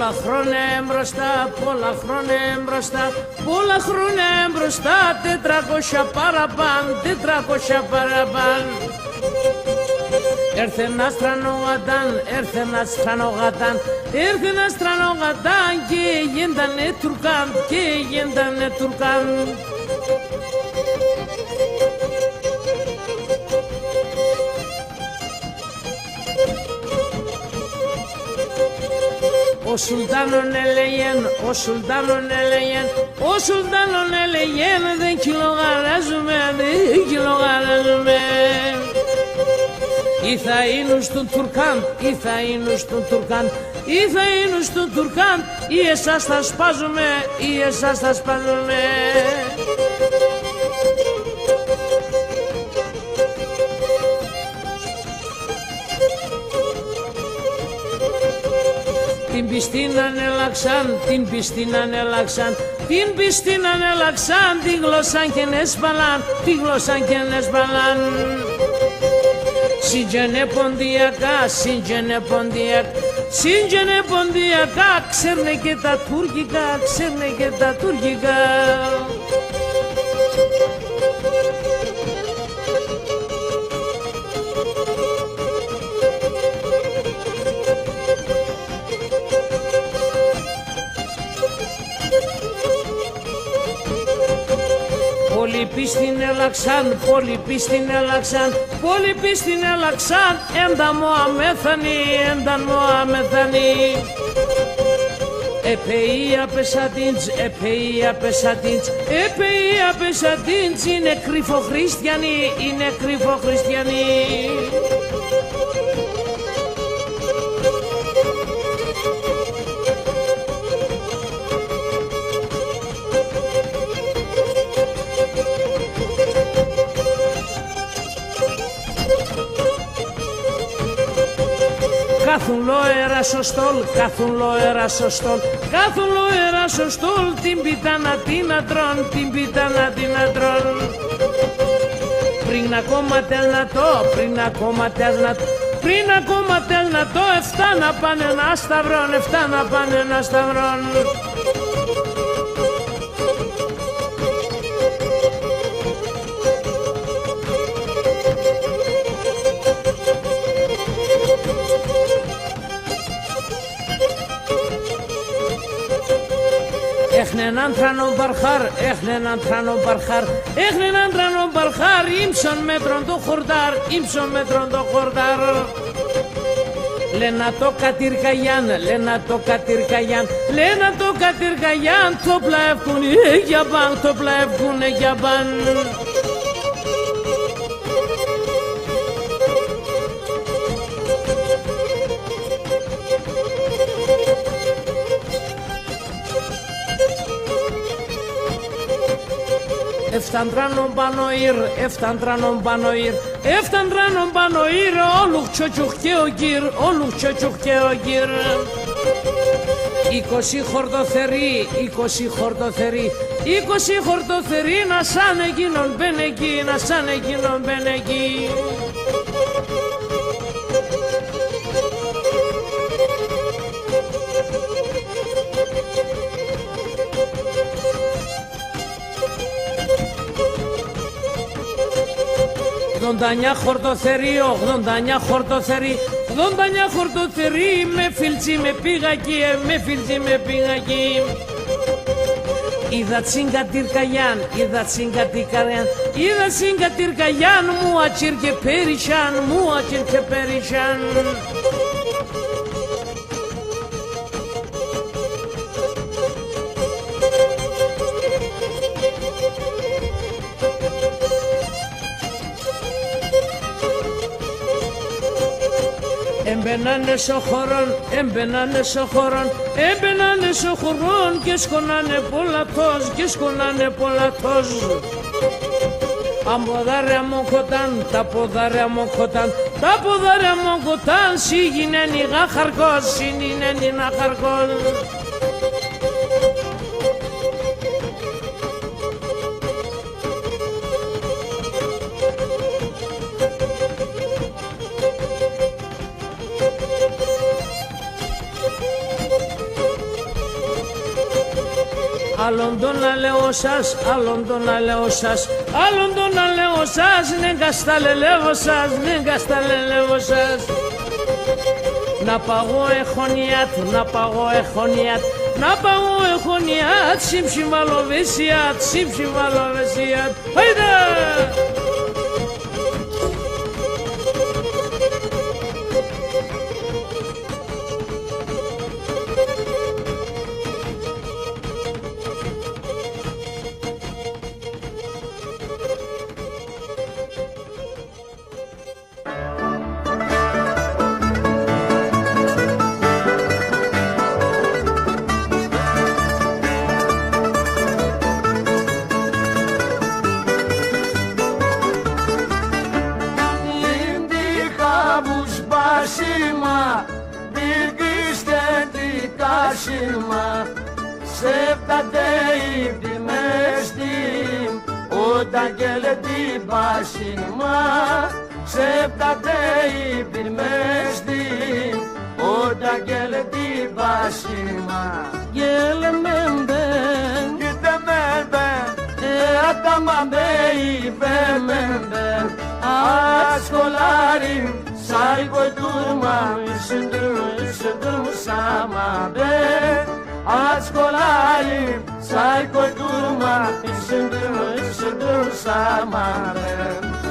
Πολλά χρόνια μπροστά, πολλά χρόνια μπροστά, πολλά χρόνια μπροστά, 400 παραπάν, 400 παραπάν. Έρθε ένας τρανογατάν, έρθε ένας τρανογατάν, έρθε ένας τρανογατάν και γίντανε Τουρκάν, και γίντανε Τουρκάν. Ο Σουλτάνον έλεγεν, ο Σουλτάνον έλεγεν, ο Σουλτάνον έλεγεν, δεν κυλογαράζουμε, δεν κυλογαράζουμε. Ή θα είναι στον Τουρκάν, ή θα είναι στον Τουρκάν, ή θα είναι στον Τουρκάν, ή εσάς θα σπάζουμε, ή εσάς θα σπάζουμε. Την πιστήν ανέλαξαν, την πιστήν ανέλαξαν, την πιστήν ανέλαξαν, τη γλώσσαν και νεσπαλάν, τη γλώσσαν και νεσπαλάν. Σύντζενε ποντιακά, σύντζενε ποντιακά, σύντζενε ποντιακά, ξέρνε και τα τουρκικά, ξέρνε και τα τουρκικά. Πολλοί πίστην έλαξαν, πολλοί πίστην έλαξαν, πολλοί πίστην έλαξαν, έντα μου αμέθανη, έντα μου αμέθανη. Επεή απεσατίντς, επεή απεσατίντς, επεή απεσατίντς, είναι κρυφοχριστιανοί, είναι κρυφοχριστιανοί. Κάθουν λόερα στο στόλ, κάθουν λόερα στο στόλ, κάθουν λόερα στο στόλ, την πιτάνα την ατρών, την πιτάνα την ατρών. Πριν ακόμα τέλ να το, πριν ακόμα τέλ να το, πριν ακόμα τέλ να το, 7 να πάνε ένα σταυρόν, 7 να πάνε ένα σταυρόν. Έχνε έναν τρανό μπαρχάρ, έχνε έναν τρανό μπαρχάρ, έχνε έναν τρανό μπαρχάρ, ύψον μέτρον το χορτάρ, ύψον μέτρον το χορτάρ. Λένα το κατηρκαγιάν, λένα το κατηρκαγιάν, λένα το κατηρκαγιάν, το πλαεύκουν για μπαν, το πλαεύκουν για μπαν. Έφταν τρανον πανοήρ, έφταν τρανον πανοήρ, έφταν τρανον πανοήρ, όλουχ τσοτσουχ και ο γύρ, όλουχ τσοτσουχ και ο γύρ. 20 χορτοθεροί, 20 χορτοθεροί, 20 χορτοθεροί, να σαν εκείνον μπεν εκεί, να σαν εκείνον μπεν εκεί. Ογδοντανιά χορτοθεροί, 89 χορτοθεροί, 89 χορτοθεροί, με φίλτσι με πήγακι, με φίλτσι με πήγακι. Είδα τσίγκα τυρκαγιάν, είδα τσίγκα τυρκαγιάν, είδα τσίγκα τυρκαγιάν, μου ατσίρ και περισάν, μου ατσίρ και περισάν. Έμπαινανε στο χωρόν, έμπαινανε στο χωρόν, έμπαινανε στο χωρόν και σκονάνε πολλατός, και σκονάνε πολλατός. Αμποδάρια μου κοτάν, τα ποδάρια μου κοτάν, τα ποδάρια μου κοτάν, σίγινεν η γάχαρκος, σίγινεν η γάχαρκος. άλλον τον αλεό σας, άλλον τον αλεό σας, άλλον τον αλεό σας, ναι κασταλελεύω σας, ναι κασταλελεύω σας. Να παγώ εχονιάτ, να παγώ εχονιάτ, να παγώ εχονιάτ, συμψηβαλοβεσιάτ, συμψηβαλοβεσιάτ, χαϊδα! Όταν γελετή πάσιμα, σεπτάτε η πυρμέστη, όταν γελετή πάσιμα. Γελεμέμπεν, γιτεμέμπεν, αταμαμπέ υπέμεμπεν, ασχολάριν, σάικο τούρμα, ισεντρούμ σαμαμπέ, ασχολάριν, σάικο τούρμα, ισεντρούμ σαμαμπέ.